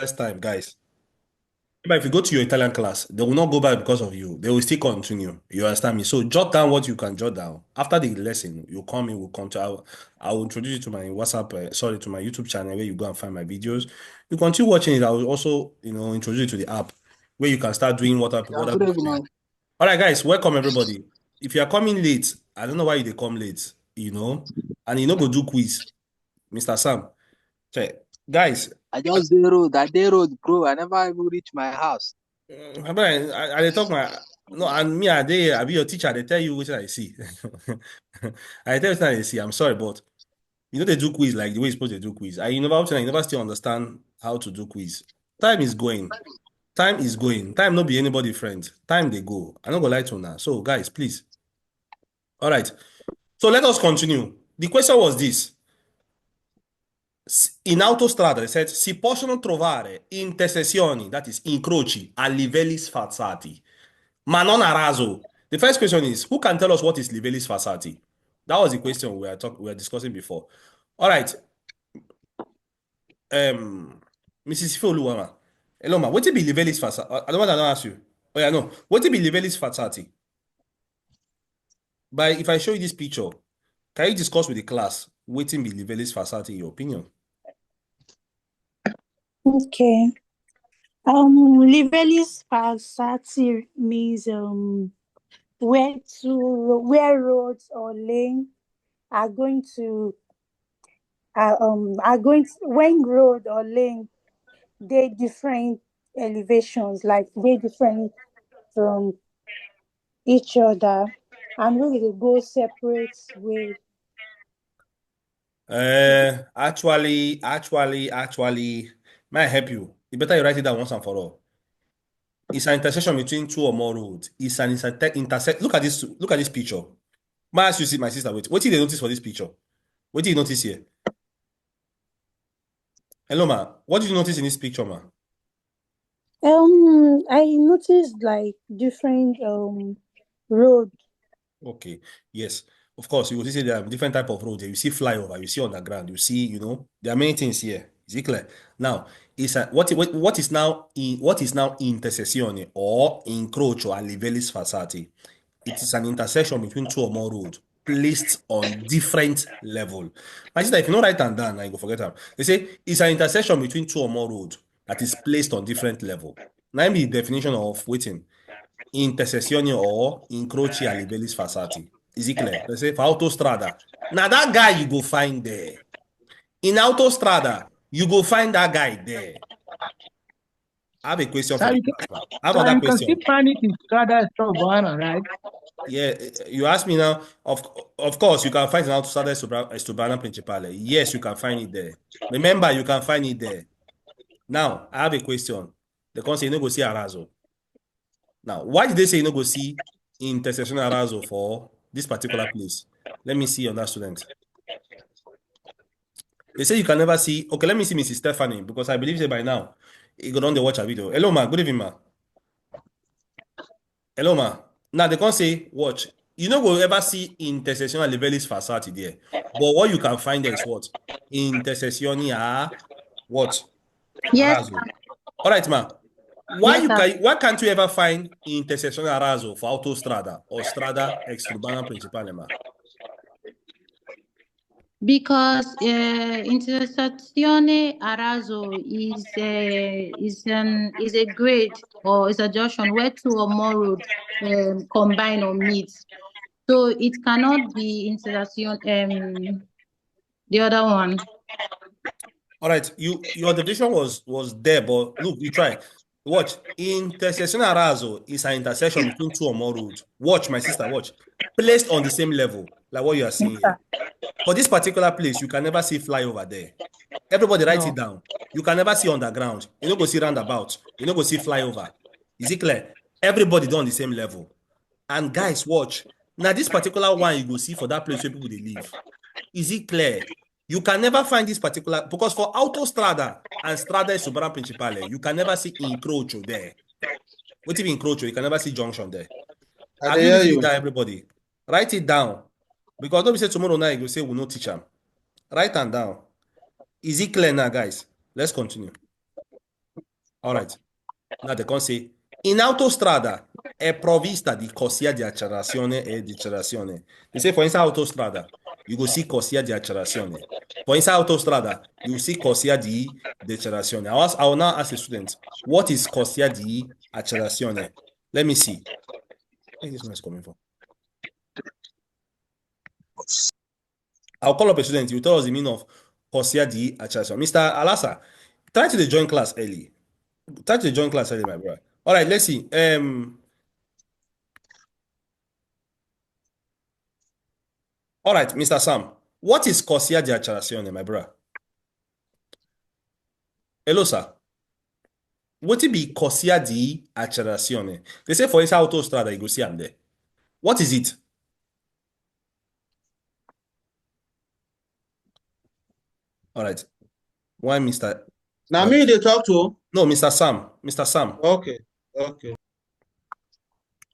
first time, guys. But if you go to your Italian class, they will not go back because of you. They will still continue. You understand me? So jot down what you can jot down. After the lesson, you come in, we'll come to I will introduce you to my WhatsApp, sorry, to my YouTube channel where you go and find my videos. You continue watching it. I will also, introduce you to the app where you can start doing Yeah, what I'm good doing. evening. All right, guys, welcome everybody. If you are coming late, I don't know why they come late, and go do quiz, Mr. Sam. Check. Guys, I dey road, bro. I never even reach my house. I dey talk my no, and me I be your teacher. They tell you which I see. I tell you what I see. I'm sorry, but they do quiz like the way you're supposed to do quiz. You never still understand how to do quiz. Time is going. Time is going. Time not be anybody friend. Time they go. I not gonna lie to you now. So guys, please. All right. So let us continue. The question was this. In Autostrada, they said, si possono trovare intersezioni, that is, incroci a livelli sfazzati, ma non a raso. The first question is, who can tell us what is livelli sfazzati? That was the question we were discussing before. All right. Mrs. Ifeoluwa, hello ma, what be livelli sfazzati? I don't want to ask you. Oh yeah, no. What be livelli sfazzati? But if I show you this picture, can you discuss with the class what be livelli sfazzati in your opinion? Okay. Livellis falsati means where roads or lane are going to when road or lane they different elevations, like they different from each other, and when they go separate way. Actually, may I help you? It better you write it down once and for all. It's an intersection between two or more roads. It's an intersect. Look at this. Look at this picture. May I ask you, see my sister. Wait. What did they notice for this picture? What did you notice here? Hello, ma. What did you notice in this picture, ma? I noticed like different road. Okay. Yes. Of course, you will see there are different type of roads. You see flyover. You see underground. You see, there are many things here. Is it clear? Now, what is now intersezione or incrocio a livelli sfassati? It is an intersection between two or more roads placed on different level. My sister, if you don't write them down, I go forget them. They say it's an intersection between two or more roads that is placed on different level. Now, the definition of waiting intersezione or incroci a livelli sfassati. Is it clear? They say for autostrada. Now that guy you go find there. In autostrada, you go find that guy there. I have a question for So the you can, class now. I have so another you can still question. find it in Strada Strabana, right? Yeah, you ask me now. Of course, you can find an autostrada Estubana Principale. Yes, you can find it there. Remember, you can find it there. Now, I have a question. The say you no go see Arazo. Now, why did they say you no go see intersection Arazo for this particular place? Let me see on that student. They say you can never see. Okay, let me see Mrs. Stephanie because I believe say by now you go on the watch a video. Hello, ma. Good evening, ma. Hello, ma. Now they can't say watch. You know we'll ever see intersectional levelis facade there. But what you can find there is what? Intersectionia what? Yes, Arazo. All right, ma. yes, sir. Why can't you ever find intersectional arazo for autostrada or strada exurbana principale, ma? Because intersezione Arazo is a grade or is a junction where two or more roads combine or meet. So it cannot be intersection the other one. All right, your division was there, but look, you try. Watch. Intersection arazo is an intersection between two or more roads. Watch, my sister, watch. Placed on the same level, like what you are seeing here. For this particular place, you can never see flyover there. Everybody write it No. down. You can never see underground. You don't go see roundabout. You don't go see flyover. Is it clear? Everybody done the same level. And guys, watch. Now, this particular one you go see for that place where people they live. Is it clear? You can never find this particular because for autostrada and strada subara principale, you can never see incrocio there. What if incrocio? You can never see junction there. I Have dey you hear written it you. down, everybody? Write it down. Because don't be say tomorrow night you go say we no teach them. Write them down. Is it clear now, guys? Let's continue. All right. Now they can say, in autostrada è provvista di corsia di accelerazione e decelerazione. They say, for instance, autostrada, you go see corsia di accelerazione. For instance, autostrada, you see corsia di decelerazione. I will now ask a student, what is corsia di accelerazione? Let me see. Where is this one is coming from? I'll call up a student. You tell us the meaning of corsia di accelerazione. Mr. Alasa, try to join class early. Try to join class early, my brother. All right, let's see. All right, Mr. Sam, what is corsia di accelerazione, my brother? Hello, sir. What it be corsia di accelerazione? They say for instance autostrada, you go see am there. What is it? All right. Why, Mr. Now me they talk to. No, Mr. Sam. Mr. Sam. Okay.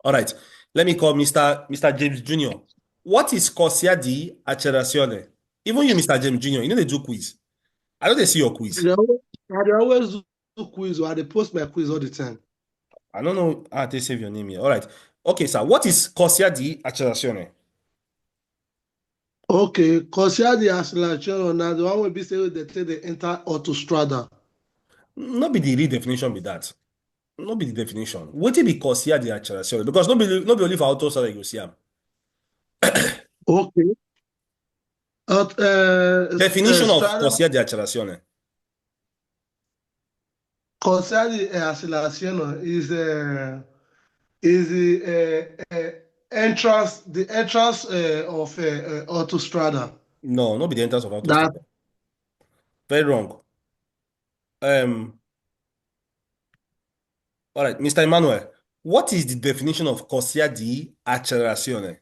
All right. Let me call Mr. James Jr. What is corsia di accelerazione? Even you, Mr. James Jr., you know they do quiz. I know they see your quiz. I always do quiz, or they post my quiz all the time. I don't know how they save your name here. All right. Okay, sir. What is corsia di accelerazione? Okay, corsia di accelerazione now the one will be say they take the enter autostrada. No be the real definition be that. No be the definition. What it be corsia di accelerazione? Because no be only for autostrada you go see am. Okay. Definition of Strada, corsia di accelerazione. corsia di accelerazione is the entrance of autostrada. No be the entrance of autostrada. Very wrong. All right, Mr. Emmanuel, what is the definition of corsia di accelerazione?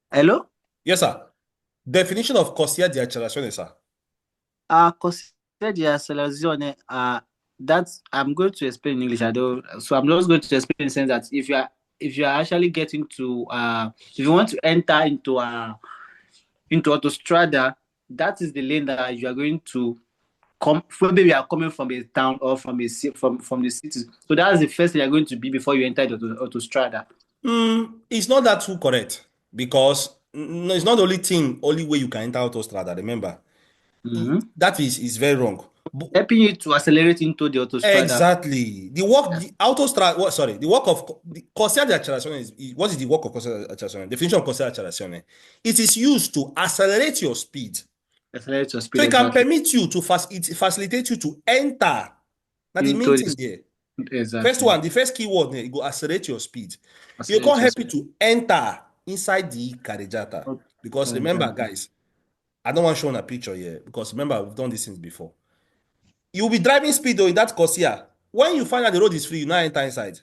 Hello? Yes, sir. Definition of corsia di accelerazione, sir. Corsia di accelerazione, that's I'm going to explain in English. So I'm just going to explain in the sense that if you are actually getting to if you want to enter into autostrada, that is the lane that you are going to come. Maybe you are coming from a town or from the city. So that's the first thing you're going to be before you enter the autostrada. It's not that too correct because no, it's not the only way you can enter autostrada. Remember, that is very wrong. Helping you to accelerate into the autostrada. Exactly. The work of the corsia di accelerazione is what is the work of corsia di accelerazione? Definition of corsia di accelerazione. It is used to accelerate your speed. Accelerate your speed. So it can permit you to facilitate you to enter. Now the main thing there. Exactly. The first keyword there, it go accelerate your speed. You can't help you to enter inside the carreggiata. Because remember, guys, I don't want to show on a picture here because remember, we've done these things before. You'll be driving speed though in that corsia. When you find out the road is free, you now enter inside.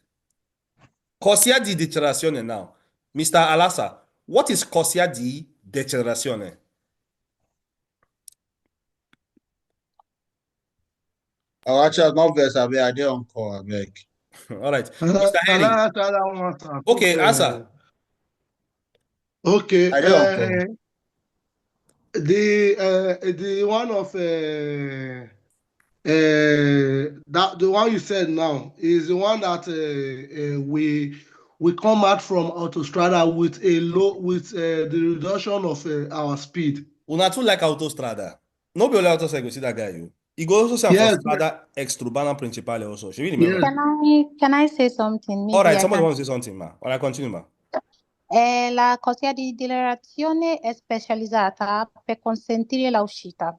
Corsia di decelerazione now. Mr. Alasa, what is corsia di decelerazione? Actually, not verse. I did on call. All right. Mr. Henry. Okay, answer. Okay. I did on call. The one of that the one you said now is the one that we come out from autostrada with the reduction of our speed. Una too like autostrada. No be only autostrada you go see that guy you. You go also see Yes. autostrada extraurbana principale also. Should we remember? Can I say something? Maybe All right, I somebody can. wants to say something, ma. All right, continue, ma. La corsia di decelerazione è specializzata per consentire l'uscita.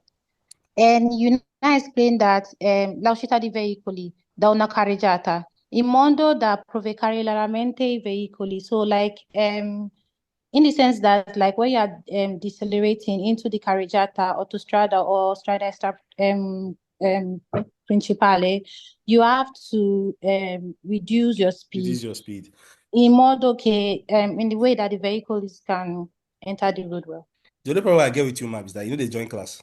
And you now explain that l'uscita di veicoli da una carreggiata in modo da provocare raramente i veicoli. So like in the sense that like when you are decelerating into the carreggiata, autostrada or strada principale, you have to reduce your speed. Reduce your speed. In modo che in the way that the vehicles can enter the road well. The only problem I get with you, ma, is that you know they join class.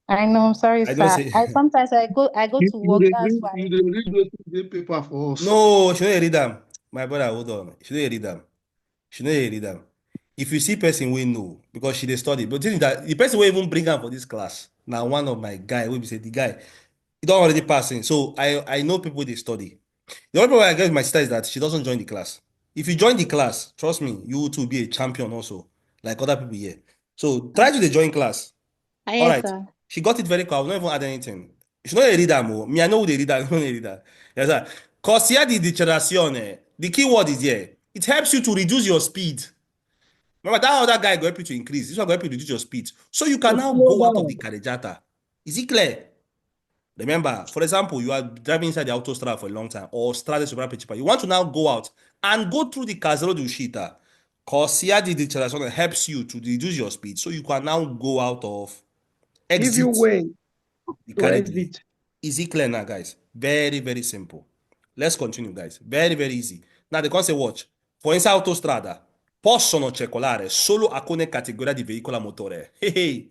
I know, I'm sorry, I sir. don't say- Sometimes I go to work. That's why. You read the paper for us. No, she don't read them. My brother, hold on. She don't read them. She don't read them. If you see person we know, because she dey study, but the thing is that the person will even bring her for this class. Now one of my guy will be say the guy You don't already passing. So I know people they study. The only problem I get with my sister is that she doesn't join the class. If you join the class, trust me, you too be a champion also, like other people here. So try to the join class. All Yes, right. sir. She got it very quick. I will not even add anything. She not a reader more. Me, I know who the reader. I know the reader. Yes, sir. Corsia di dichiarazione. The key word is here. It helps you to reduce your speed. Remember that other guy go help you to increase. This one go help you to reduce your speed. So you can To now slow go out of the down. carreggiata. Is it clear? Remember, for example, you are driving inside the Autostrada for a long time or Strada Sopra Principale. You want to now go out and go through the Casero d'Uscita. Corsia di dichiarazione helps you to reduce your speed. So you can now go out of Give you exit way the to carriageway. exit. Is it clear now, guys? Very, very simple. Let's continue, guys. Very, very easy. Now, they can say, watch. For inside autostrada, possono circolare solo alcune categorie di veicoli a motore. Hey, hey.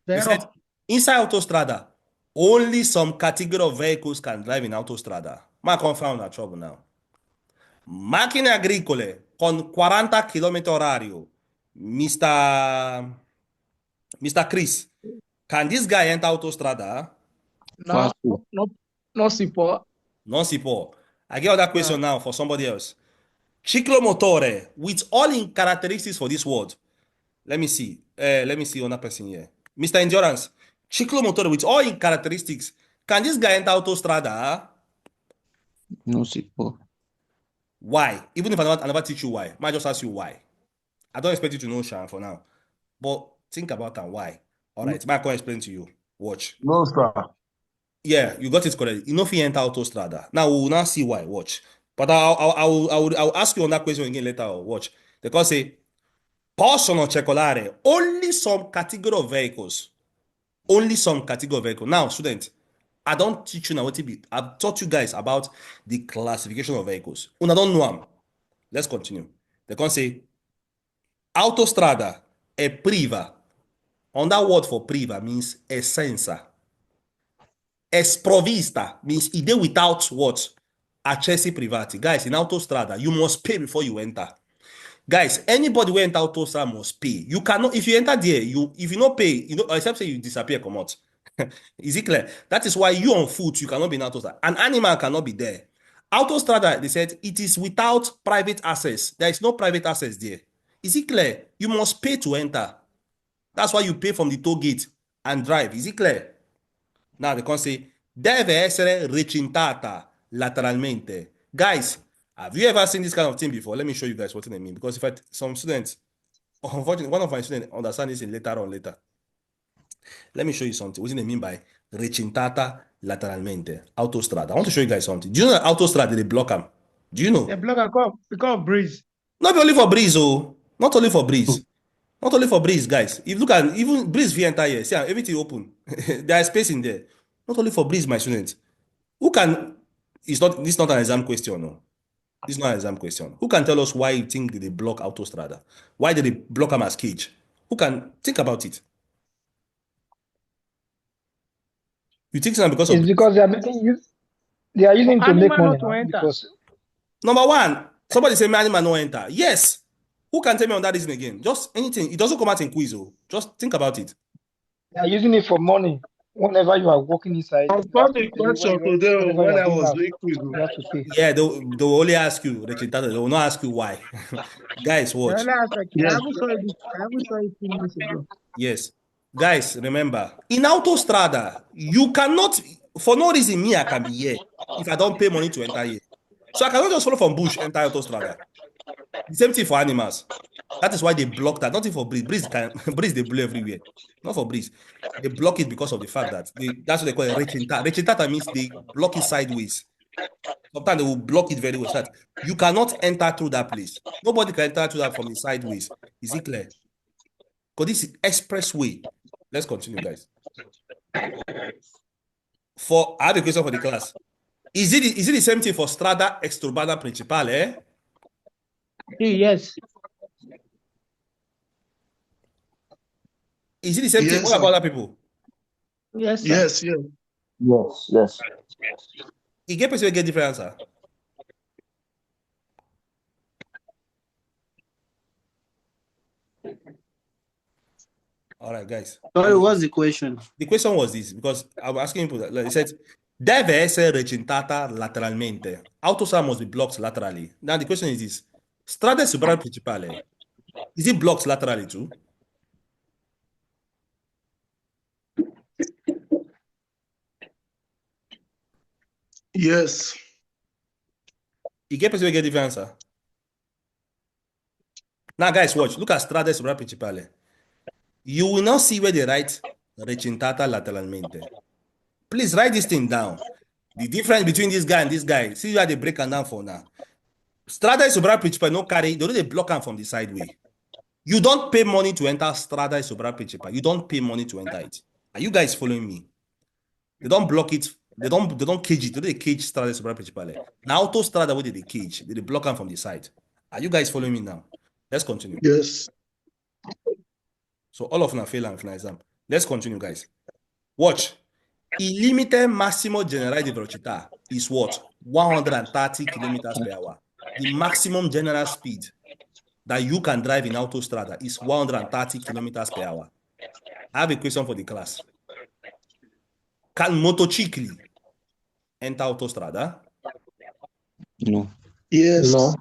They said, Zero. inside autostrada, only some category of vehicles can drive in autostrada. Ma confound that trouble now. Macchine agricole con 40 km orario. Mr. Chris, can this guy enter autostrada? No, no, no support. Non si può. I get other question now for somebody else. Ciclomotore with all in characteristics for this word. Let me see. Let me see another person here. Mr. Endurance. Ciclomotore with all in characteristics. Can this guy enter autostrada? No support. Why? Even if I never teach you why, I might just ask you why. I don't expect you to know Shan for now. But think about that why. All right, I can explain to you. Watch. No, sir. Yeah, you got it correct. You know if you enter autostrada. Now we will now see why. Watch. But I'll ask you on that question again later. Watch. Because say possono circolare only some category of vehicles. Only some category of vehicles. Now, student, I don't teach you now what to be. I've taught you guys about the classification of vehicles. Una don't know them. Let's continue. They can say autostrada è priva. On that word for priva means essenza. Esprovista means e dey without what? Accessi privati. Guys, in autostrada, you must pay before you enter. Guys, anybody wey enter autostrada must pay. You cannot, if you enter there, if you no pay, you know, except say you disappear, comot. Is it clear? That is why you on foot, you cannot be in autostrada. An animal cannot be there. Autostrada, they said, it is without private access. There is no private access there. Is it clear? You must pay to enter. That's why you pay from the toll gate and drive. Is it clear? Now they can say, deve essere recintata lateralmente. Guys, have you ever seen this kind of thing before? Let me show you guys what I mean. Because if some students, unfortunately, one of my students understand this in later. Let me show you something. What do they mean by recintata lateralmente? Autostrada. I want to show you guys something. Do you know that autostrada, they block them? Do you know? The blocker because breeze. Not only for breeze, oh. Not only for breeze. Not only for breeze, guys. If you look at even breeze via entire year, see everything open. There is space in there. Not only for breeze, my students. Who can? This is not an exam question, no. This is not an exam question. Who can tell us why you think they block autostrada? Why did they block them as cage? Who can think about it? You think it's because of It's because they are using to make money now because number one, somebody say animal no enter. Yes. Who can tell me on that reason again? Just anything. It doesn't come out in quiz. Oh. Just think about it. they are using it for money. Whenever you are walking inside, I've you have got to a pay. question today Whenever you when are I going was out, doing quiz. you have to pay. Yeah, they'll only ask you, Recintata. They will not ask you why. Guys, watch. Yes. I haven't saw it 2 minutes ago. Yes. Guys, remember, in autostrada, you cannot, for no reason, me, I can be here if I don't pay money to enter here. So I cannot just follow from bush, enter autostrada. The same thing for animals. That is why they block that. Nothing for breeze. Breeze can breeze they blow everywhere. Not for breeze. They block it because of the fact that that's what they call it recintata. Recintata means they block it sideways. Sometimes they will block it very well. So that you cannot enter through that place. Nobody can enter through that from the sideways. Is it clear? Because this is expressway. Let's continue, guys. I have a question for the class. Is it the same thing for Strada Exturbana Principale? Yes. Is it the same thing? Yes, What sir. about other people? Yes. Sir. Yes, yes. Yes. You get person get different answer. All right, guys. Sorry, what's the question? The question was this, because I was asking people, like, it said, deve essere recintata lateralmente. Autostrada must be blocked laterally. Now the question is this: strada suprale principale, is it blocked laterally too? Yes. You get person will get the answer. Now, guys, watch. Look at strada suprale principale. You will now see where they write recintata lateralmente. Please write this thing down. The difference between this guy and this guy. See where they break am down for now. Strada suprale principale no carry. They don't block am from the sideway. You don't pay money to enter Strada suprale principale. You don't pay money to enter it. Are you guys following me? They don't block it. They don't cage it. They cage Strada suprale principale. Now Autostrada where they cage. They block am from the side. Are you guys following me now? Let's continue. Yes. So all of them fail and exam. Let's continue, guys. Watch. Il limite massimo generale di velocità is what? 130 kilometers per hour. The maximum general speed that you can drive in Autostrada is 130 kilometers per hour. I have a question for the class. Can motocicli enter Autostrada? No. Yes. No.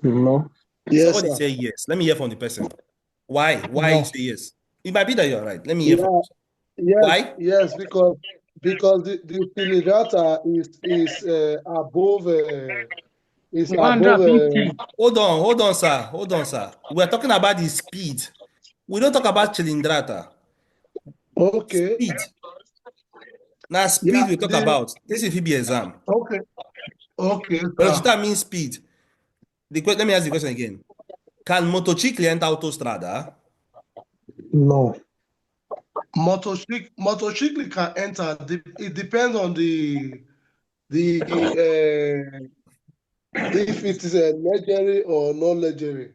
No. Yes, Somebody sir. say yes. Let me hear from the person. Why? Why No. you say yes? It might be that you're right. Let me hear from you. Yes. Why? Yes, because the cilindrata is above is above 150. Hold on, sir. We're talking about the speed. We don't talk about cilindrata. okay. Speed. Now, speed Yeah, we talk about. This is FB exam. Okay. Okay, sir. Velocità means speed. Let me ask the question again. Can motocicli enter Autostrada? No. Motorcycle can enter. It depends on the if it is a legendary or non-legendary.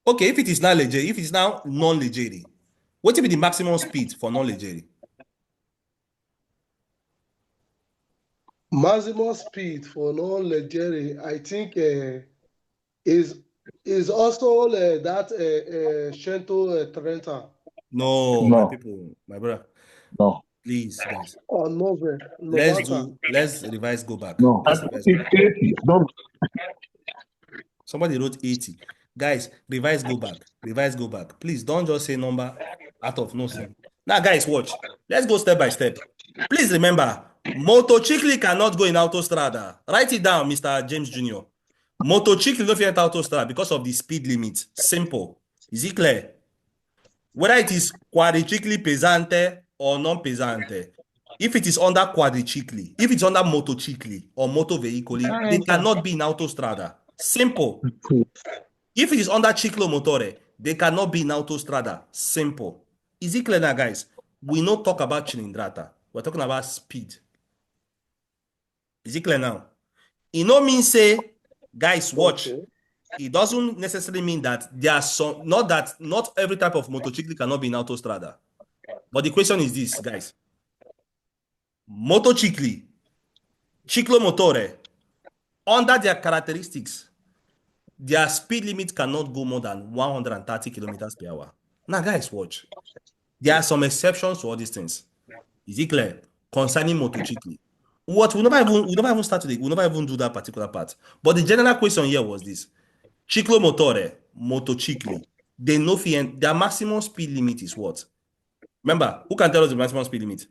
Okay, if it is not leggeri, if it is now non-leggeri, what will be the maximum speed for non-leggeri? Maximum speed for non-legendary, I think, is also that Cento Trenta. No, No. my people, my brother. No. Please, guys. Or Let's revise, go back. No. Let's revise, go back. 80. Don't. Somebody wrote 80. Guys, revise, go back. Revise, go back. Please don't just say number out of nothing. Now, guys, watch. Let's go step by step. Please remember, motocicli cannot go in Autostrada. Write it down, Mr. James Jr. Motocicli no fit enter Autostrada because of the speed limit. Simple. Is it clear? Whether it is quadricicli pesante or non-pesante, if it is under quadricicli, if it's under motocicli or motovehicoli, they cannot be in Autostrada. Simple. If it is under ciclomotore, they cannot be in Autostrada. Simple. Is it clear now, guys? We not talk about cilindrata. We're talking about speed. Is it clear now? It no mean say, guys, watch. Okay. It doesn't necessarily mean that there are some, not every type of motorcycle cannot be in Autostrada. But the question is this, guys. Motocicli, ciclomotore, under their characteristics, their speed limit cannot go more than 130 kilometers per hour. Now, guys, watch. There are some exceptions to all these things. Is it clear? Concerning motocicli. What we never even start today. We never even do that particular part. But the general question here was this: ciclomotore, motocicli, they know their maximum speed limit is what? Remember, who can tell us the maximum speed limit?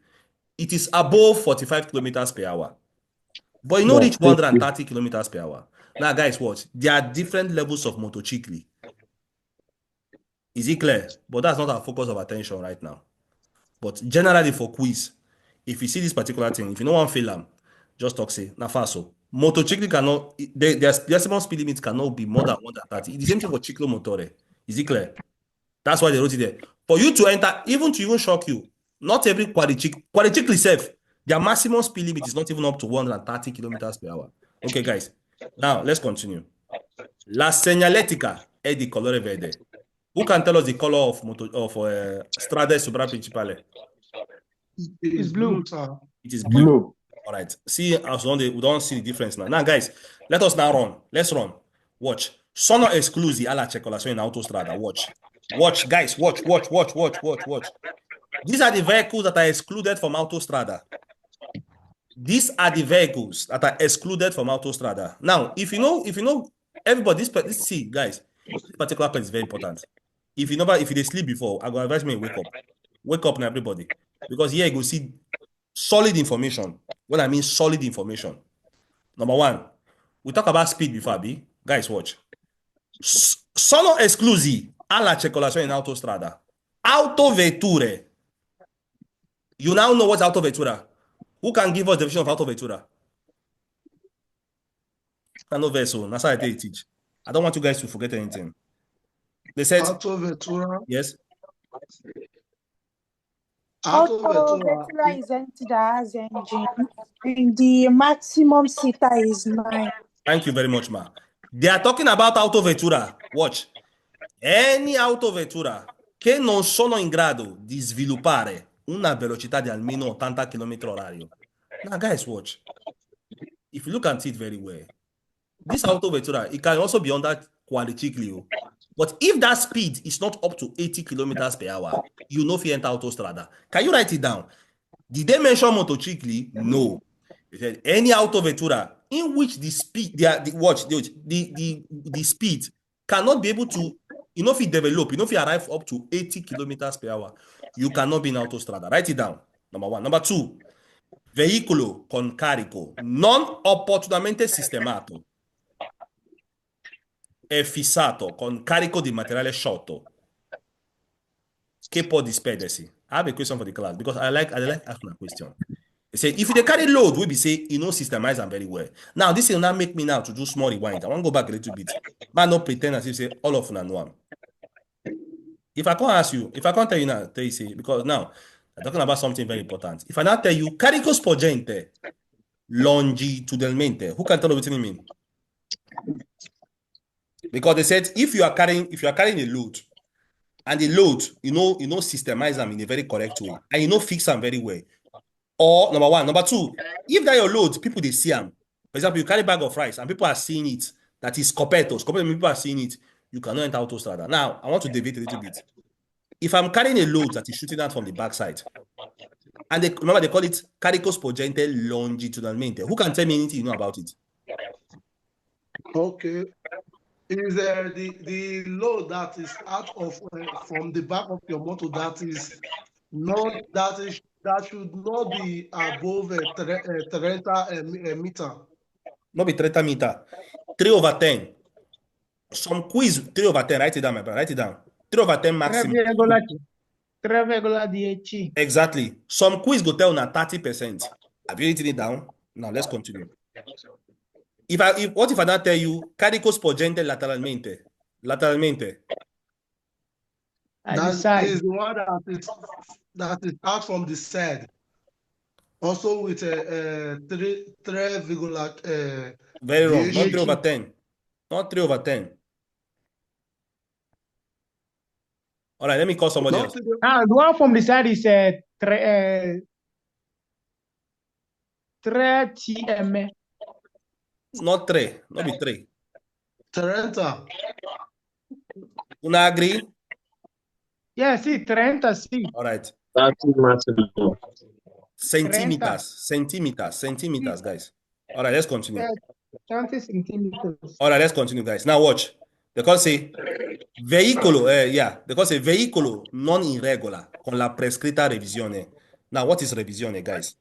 It is above 45 kilometers per hour. But you know, reach 130 kilometers per hour. Now, guys, watch. There are different levels of motocicli. Is it clear? But that's not our focus of attention right now. But generally for quiz, if you see this particular thing, if you know one fail them, just talk say, na faso. Motocicli cannot, their maximum speed limit cannot be more than 130. It's the same thing for ciclomotore. Is it clear? That's why they wrote it there. For you to enter, even shock you, not every quadricicli itself, their maximum speed limit is not even up to 130 kilometers per hour. Okay, guys. Now, let's continue. La segnaletica è di colore verde. Who can tell us the color of Strada Suprale Principale? It's blue, sir. It is blue. Blue. All right. See, as we don't see the difference now. Now, guys, let us now run. Let's run. Watch. Sono esclusi alla circolazione in autostrada. Watch. Watch, guys, watch. These are the vehicles that are excluded from Autostrada. These are the vehicles that are excluded from Autostrada. Now, if you know, everybody, see, guys, this particular part is very important. If you sleep before, I go advise me wake up now, everybody, because here you go see solid information. What I mean, solid information. Number one, we talk about speed before, Abi. Guys, watch. Sono esclusi alla circolazione in autostrada. Autovetture. You now know what's autovettura. Who can give us the definition of autovettura? I know vessel. That's how I teach. I don't want you guys to forget anything. They said Autovettura. yes. Autovettura is empty that has engine, and the maximum seater is 9. Thank you very much, ma. They are talking about autovettura. Watch. Any autovettura che non sono in grado di sviluppare una velocità di almeno 80 km/h. Now, guys, watch. If you look at it very well, this autovettura, it can also be under quadriciclo. But if that speed is not up to 80 km/h, you know if you enter autostrada. Can you write it down? Did they mention motocicli? No. They said any autovettura in which the speed, the speed cannot be able to, if you develop, if you arrive up to 80 km/h, you cannot be in autostrada. Write it down. Number one. Number two, veicolo con carico non opportunamente sistemato è fissato con carico di materiale sciolto che può disperdersi. I have a question for the class because I like asking a question. They say if they carry load, we be say systemize them very well. Now this will not make me now to do small rewind. I want to go back a little bit. Man, not pretend as if say all of them one. If I can't ask you, if I can't tell you now, tell you say because now I'm talking about something very important. If I now tell you carico sporgente longitudinalmente, who can tell me what it mean? Because they said if you are carrying a load, and the load, systemize them in a very correct way, and fix them very well. Or number one, number two, if that your load, people they see them. For example, you carry a bag of rice and people are seeing it. That is copetos. People are seeing it. You cannot enter autostrada. Now, I want to deviate a little bit. If I'm carrying a load that is shooting out from the backside, and remember they call it carico sporgente longitudinalmente. Who can tell me anything you know about it? Okay. Is the load that is out of from the back of your motor that should not be above 30 meter. Not be 30 meter. 3/10. Some quiz 3/10. Write it down, my brother. Write it down. 3/10 maximum. 3,10. Exactly. Some quiz go tell now 30%. Have you written it down? Now let's continue. What if I not tell you carico sporgente lateralmente? Lateralmente. That is the one that is out from the side. Also with a 3, very wrong. Not 3/10. Not 3/10. All right, let me call somebody else. The one from the side is 3 TM. Not 3. Not be 3. 30. Una agree? Yeah, see, 30, see. All right. 30 maximum. Centimeters, guys. All right, let's continue. 20 centimeters. All right, let's continue, guys. Now watch. They call say veicolo, they call say veicolo non irregola con la prescritta revisione. Now, what is revisione, guys?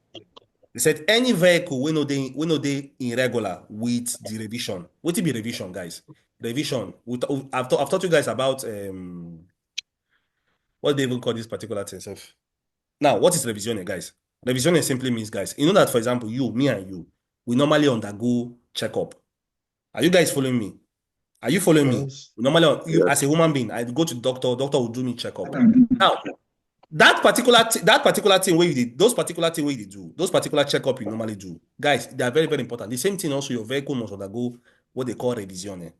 They said any vehicle we know they irregular with the revision. What it be revision, guys? Revision. I've taught you guys about what they even call this particular thing. Now, what is revisione, guys? Revisione simply means, guys, you know that, for example, me and you, we normally undergo checkup. Are you guys following me? Are you following me? Normally, as a human being, I go to the doctor will do me checkup. Now, that particular thing where you did, those particular thing where you do, those particular checkup you normally do, guys, they are very, very important. The same thing also, your vehicle must undergo what they call revisione.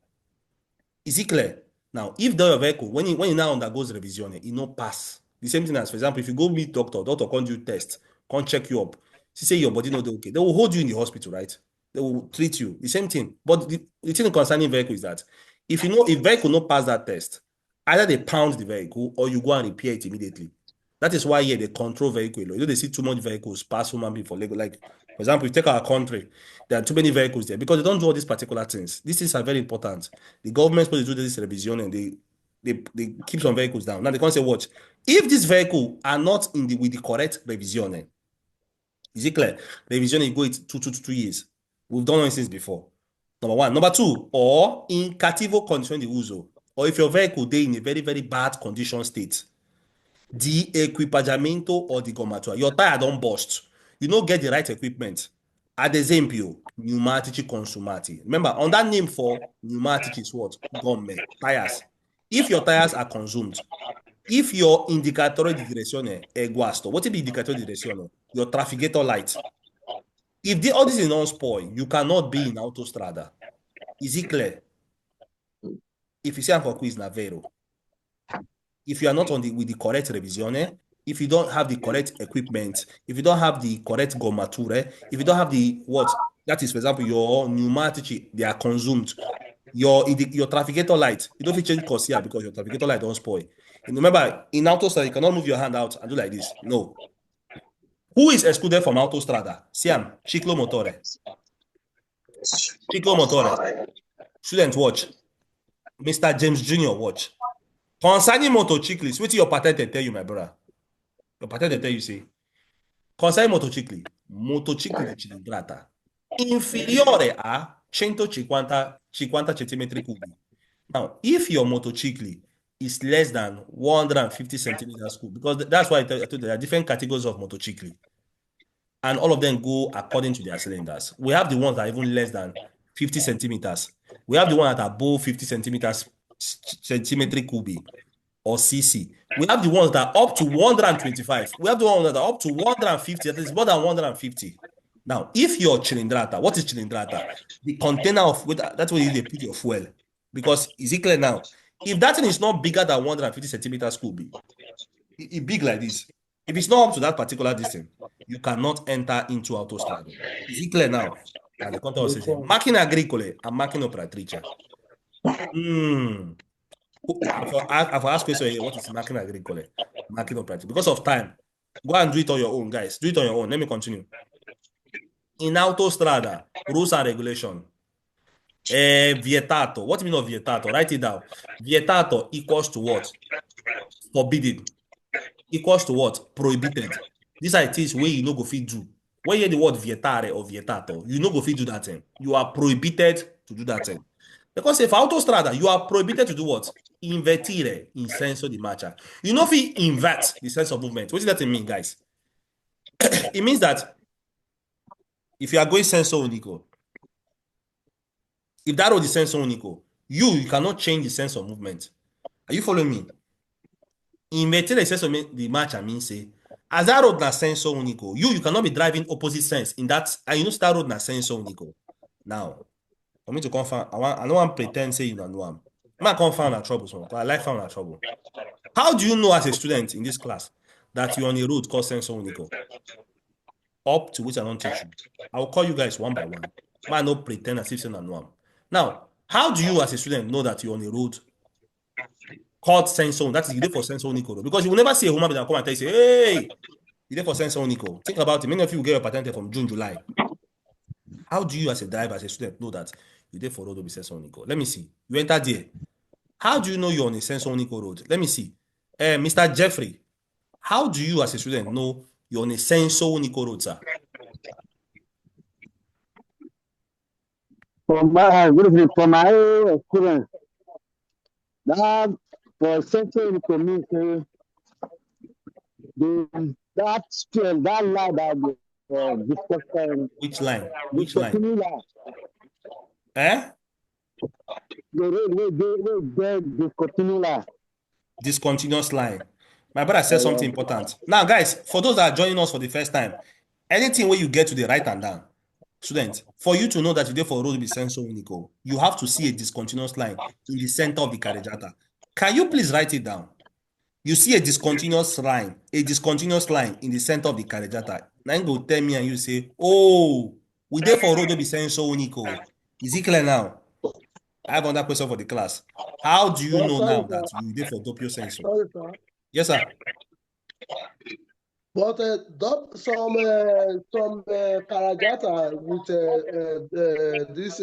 Is it clear? Now, if your vehicle, when you now undergoes revisione, it no pass. The same thing as, for example, if you go meet doctor can do test, can check you up. She say your body not okay. They will hold you in the hospital, right? They will treat you. The same thing. But the thing concerning vehicle is that if vehicle not pass that test, Either they pound the vehicle or you go and repair it immediately. That is why here they control vehicle. You know, they see too much vehicles pass human being for Lagos. Like, for example, you take our country, there are too many vehicles there because they don't do all these particular things. These things are very important. The government supposed to do this revision and they keep some vehicles down. Now they can't say, watch, if this vehicle are not in the with the correct revision, is it clear? Revision you go it 2 years. We've done all things before. Number one. Number two, or in cattivo condition de uso, or if your vehicle dey in a very, very bad condition state, the equipaggiamento or the gommatura, your tire don burst, you no get the right equipment. Ad esempio, pneumatici consumati. Remember, on that name for pneumatici is what? Gomme, tires. If your tires are consumed, if your indicatore di direzione è guasto, what is the indicatore di direzione? Your trafficator light. If all this is not spoil, you cannot be in Autostrada. Is it clear? If you say for quiz na vero. If you are not on with the correct revisione, if you don't have the correct equipment, if you don't have the correct gommature, if you don't have the what, that is, for example, your pneumatici, they are consumed. Your trafficator light, you don't fit change course here because your trafficator light don't spoil. And remember, in Autostrada, you cannot move your hand out and do like this. No. Who is excluded from Autostrada? Siam, ciclo motore. Ciclo motore. Student watch. Mr. James Jr. watch. Concerning motocyclists, what your patente tell you, my brother? Your patente tell you, say, concerning motocycli di cilindrata inferiore a 150 centimetri cubi. Now, if your motocicli is less than 150 centimeters cube, because that's why I told you there are different categories of motocicli, and all of them go according to their cylinders. We have the ones that are even less than 50 centimeters. We have the ones that are above 50 centimeters centimetri cubi or cc. We have the ones that are up to 125. We have the ones that are up to 150. That is more than 150. Now, if your cilindrata, what is cilindrata? The container of, that's where you put your fuel. Because, is it clear now? If that thing is not bigger than 150 centimeters cubic, it's big like this. If it's not up to that particular distance, you cannot enter into Autostrada. Is it clear now? And the content says, macchine agricole and macchine operatrice. I've asked question, what is macchine agricole? Macchine operatrice. Because of time, go and do it on your own, guys. Do it on your own. Let me continue. In Autostrada, rules and regulation. Vietato. What do you mean of vietato? Write it down. Vietato equals to what? Forbidden. Equals to what? Prohibited. These are things where you no go fit do. When you hear the word vietare or vietato, you no go fit do that thing. You are prohibited to do that thing. Because if Autostrada, you are prohibited to do what? Invertire in senso di marcia. You know if you invert the sense of movement. What does that mean, guys? It means that if you are going senso unico, if that road is senso unico, you cannot change the sense of movement. Are you following me? Invertire the sense of the marcia means say, as that road na senso unico, you cannot be driving opposite sense in that, and you know that road na senso unico. Now, for me to confirm, I don't want to pretend say you don't know. I'm not confirm our troubles, because I like found our trouble. How do you know as a student in this class that you're on a road called senso unico? Up to which I don't teach you. I will call you guys one by one. Man, no pretend as if you don't know. Now, how do you as a student know that you're on a road called senso? That is, you did for senso unico. Because you will never see a woman that come and tell you, say, hey, you did for senso unico. Think about it. Many of you will get your patente from June, July. How do you as a driver, as a student, know that you did for road to be senso unico? Let me see. You enter there. How do you know you're on a senso unico road? Let me see. Mr. Jeffrey, how do you as a student know you're on a senso unico road, sir? From my experience, that for senso unico means that line that discussed. Which line? Which line? The discontinue line. Discontinuous line. My brother said something important. Now, guys, for those that are joining us for the first time, anything where you get to the right and down, student, for you to know that you did for road to be senso unico, you have to see a discontinuous line in the center of the carreggiata. Can you please write it down? You see a discontinuous line in the center of the carreggiata. Now you go tell me and you say, oh, we did for road to be senso unico. Is it clear now? I have another question for the class. How do you But know sorry, now sir. that you did for doppio sensu? Sorry, sir. Yes, sir. But some Karajata with this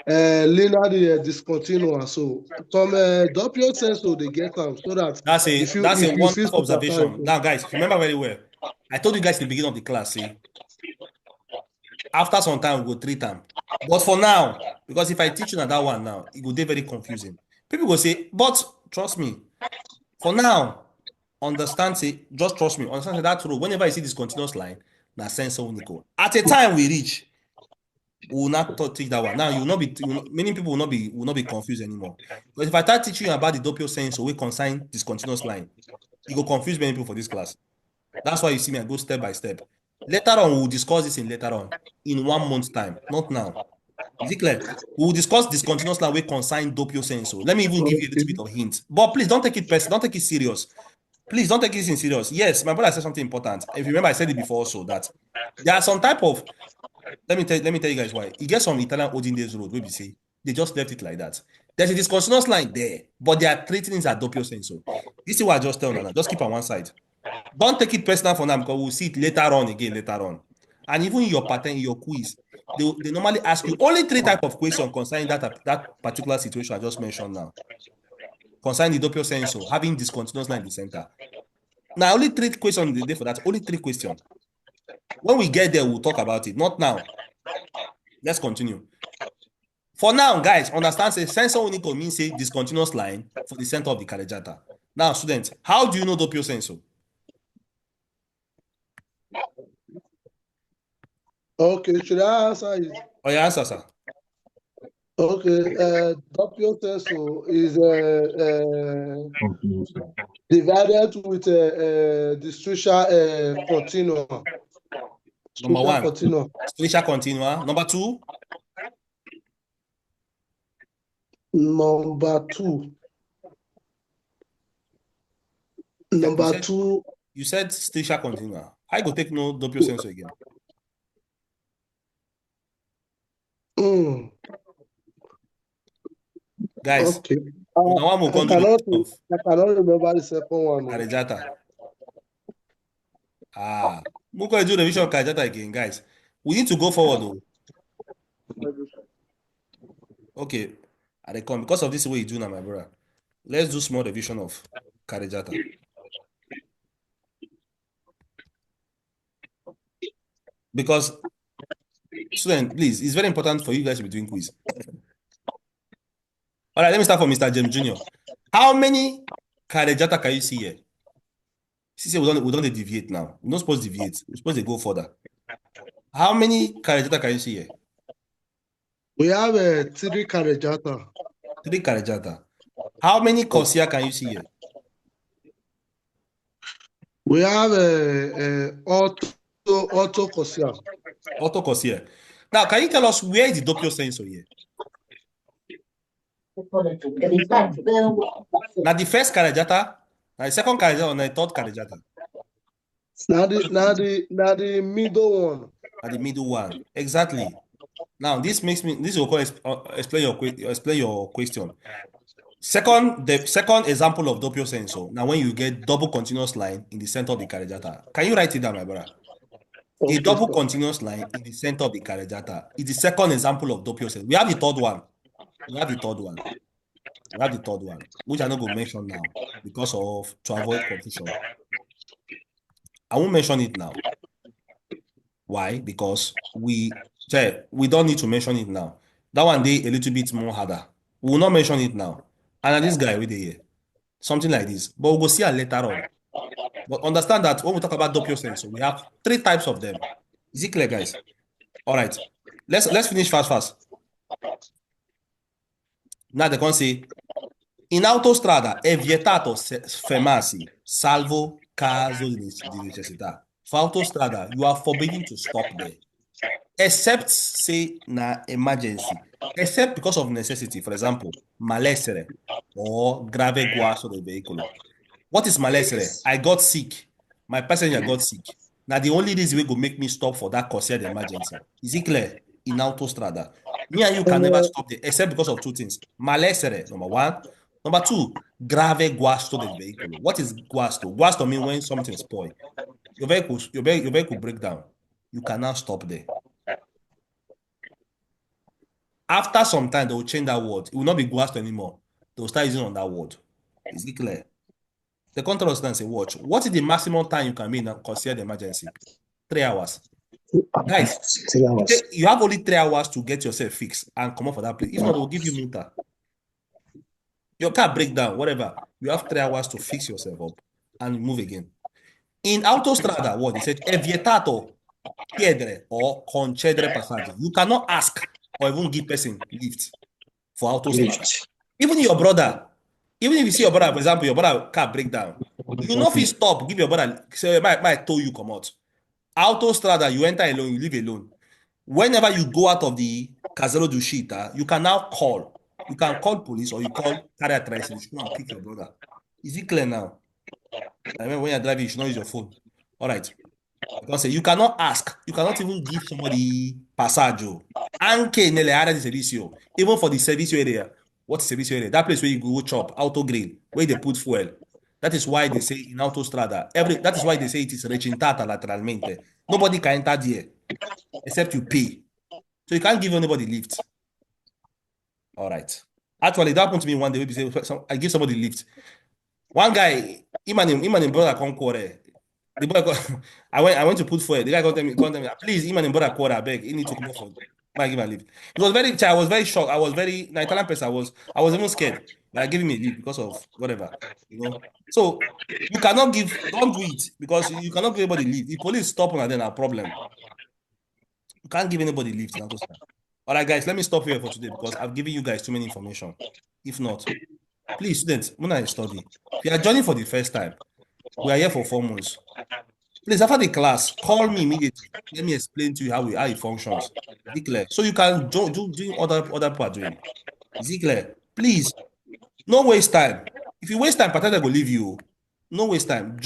linear discontinuous. So some doppio sensu they get them so that That's if a you feel wonderful sympathize. observation. Now, guys, if you remember very well, I told you guys at the beginning of the class, see, after some time we go treat them. But for now, because if I teach you that one now, it will be very confusing. People will say, but trust me, for now, understand, say, just trust me, understand say that rule. Whenever you see this continuous line, na sense unico. At a time we reach, we will not teach that one. Now you will not be many people will not be confused anymore. But if I start teaching you about the doppio sense, we consign this continuous line, it will confuse many people for this class. That's why you see me, I go step by step. Later on, we'll discuss this in 1 month's time, not now. Is it clear? We'll discuss this continuous line we consign doppio senso. Let me even give you a little bit of hint. But please don't take it personal, don't take it serious. Please don't take this in serious. Yes, my brother said something important. If you remember, I said it before also that there are some type of let me tell you guys why. You get some Italian olden days road where we say they just left it like that. There's a discontinuous line there, but they are treating it as doppio senso. This is what I just tell Nana. Just keep on one side. Don't take it personal for now because we'll see it later on again later on. And even in your pattern, in your quiz, they normally ask you only 3 types of questions concerning that particular situation I just mentioned now. Concerning the doppio senso, having discontinuous line in the center. Now, only 3 questions there for that. Only 3 questions. When we get there, we'll talk about it. Not now. Let's continue. For now, guys, understand say senso unico means say discontinuous line for the center of the carreggiata. Now, students, how do you know doppio senso? Okay, should I answer it? Oh, yeah, answer, sir. Okay, doppio sensu is divided with the structure continua. Number 1, Continua. striscia continua. Number 2, Number 2. Number 2. You said striscia continua. I go take no doppio senso again. Guys, Okay. I cannot remember the second one. carreggiata. We're going to do the revision of carreggiata again, guys. We need to go forward though. Okay, I come because of this way you do now, my brother. Let's do small revision of carreggiata. Because, student, please, it's very important for you guys to be doing quiz. All right, let me start from Mr. James Jr. How many carreggiata can you see here? See, we don't deviate now. We're not supposed to deviate. We're supposed to go further. How many carreggiata can you see here? We have 3 carreggiata. 3 carreggiata. How many corsia can you see here? We have auto corsia. Auto corsia. Now, can you tell us where is the doppio senso here? Now, the first carreggiata, now the second carreggiata, and the third carreggiata. Now the middle one. Now the middle one. Exactly. Now, this will explain your question. The second example of doppio senso. Now, when you get double continuous line in the center of the carreggiata, can you write it down, my brother? A double continuous line in the center of the carreggiata is the second example of doppio senso. We have the third one. Which I'm not going to mention now because to avoid confusion. I won't mention it now. Why? Because we don't need to mention it now. That one day a little bit more harder. We will not mention it now. And this guy with the here, something like this. But we'll go see it later on. But understand that when we talk about doppio senso, we have 3 types of them. Is it clear, guys? All right. Let's finish fast. Now they can say, in Autostrada è vietato fermarsi, salvo caso di necessità. For Autostrada, you are forbidden to stop there. Except, say, na emergency. Except because of necessity. For example, malessere or grave guasto del veicolo. What is malessere? I got sick. My passenger got sick. Now, the only reason we go make me stop for that considered emergency. Is it clear? In Autostrada. Me and you can never stop there, except because of two things. Malesere, number one. Number two, grave guasto del vehicle. What is guasto? Guasto means when something spoil. Your vehicle break down. You cannot stop there. After some time, they will change that word. It will not be guasto anymore. They will start using on that word. Is it clear? The control stance say, watch. What is the maximum time you can be in a considered emergency? 3 hours. Guys, 3 hours. you have only 3 hours to get yourself fixed and come up for that place. If not, they will give you multa. Your car break down, whatever. You have 3 hours to fix yourself up and move again. In Autostrada, what they said, è vietato chiedere or concedere passaggio. You cannot ask or even give person lift for Autostrada. Even your brother, even if you see your brother, for example, your brother car break down, you know if you stop, give your brother, say, might tow you come out. Autostrada, you enter alone, you leave alone. Whenever you go out of the Casero d'Uscita, you can now call. You can call police or you call carrier tricycle. You should come and pick your brother. Is it clear now? I remember when you're driving, you should not use your phone. All right. Because you cannot ask. You cannot even give somebody passaggio. Anche nelle aree di servizio. Even for the servizio area. What is servizio area? That place where you go chop, auto grill, where they put fuel. That is why they say in Autostrada, that is why they say it is recintata lateralmente. Nobody can enter there except you pay. So you can't give anybody lift. All right. Actually, that happened to me one day. I give somebody lift. One guy, him and him brother come quarrel. The boy I went to put fuel. The guy come tell me, please, him and him brother quarrel, I beg. He need to come up for I give him a lift. It was I was very shocked. I was very Italian person. I was even scared. But I gave him a lift because of whatever. So you cannot don't do it because you cannot give anybody lift. If police stop and then a problem. You can't give anybody lift in Autostrada. All right, guys, let me stop here for today because I've given you guys too many information. If not, please, students, when I study, if you are joining for the first time, we are here for 4 months. Please, after the class, call me immediately. Let me explain to you how it functions. Is it clear? So you can do other people are doing. Is it clear? Please, no waste time. If you waste time, Patente will leave you. No waste time.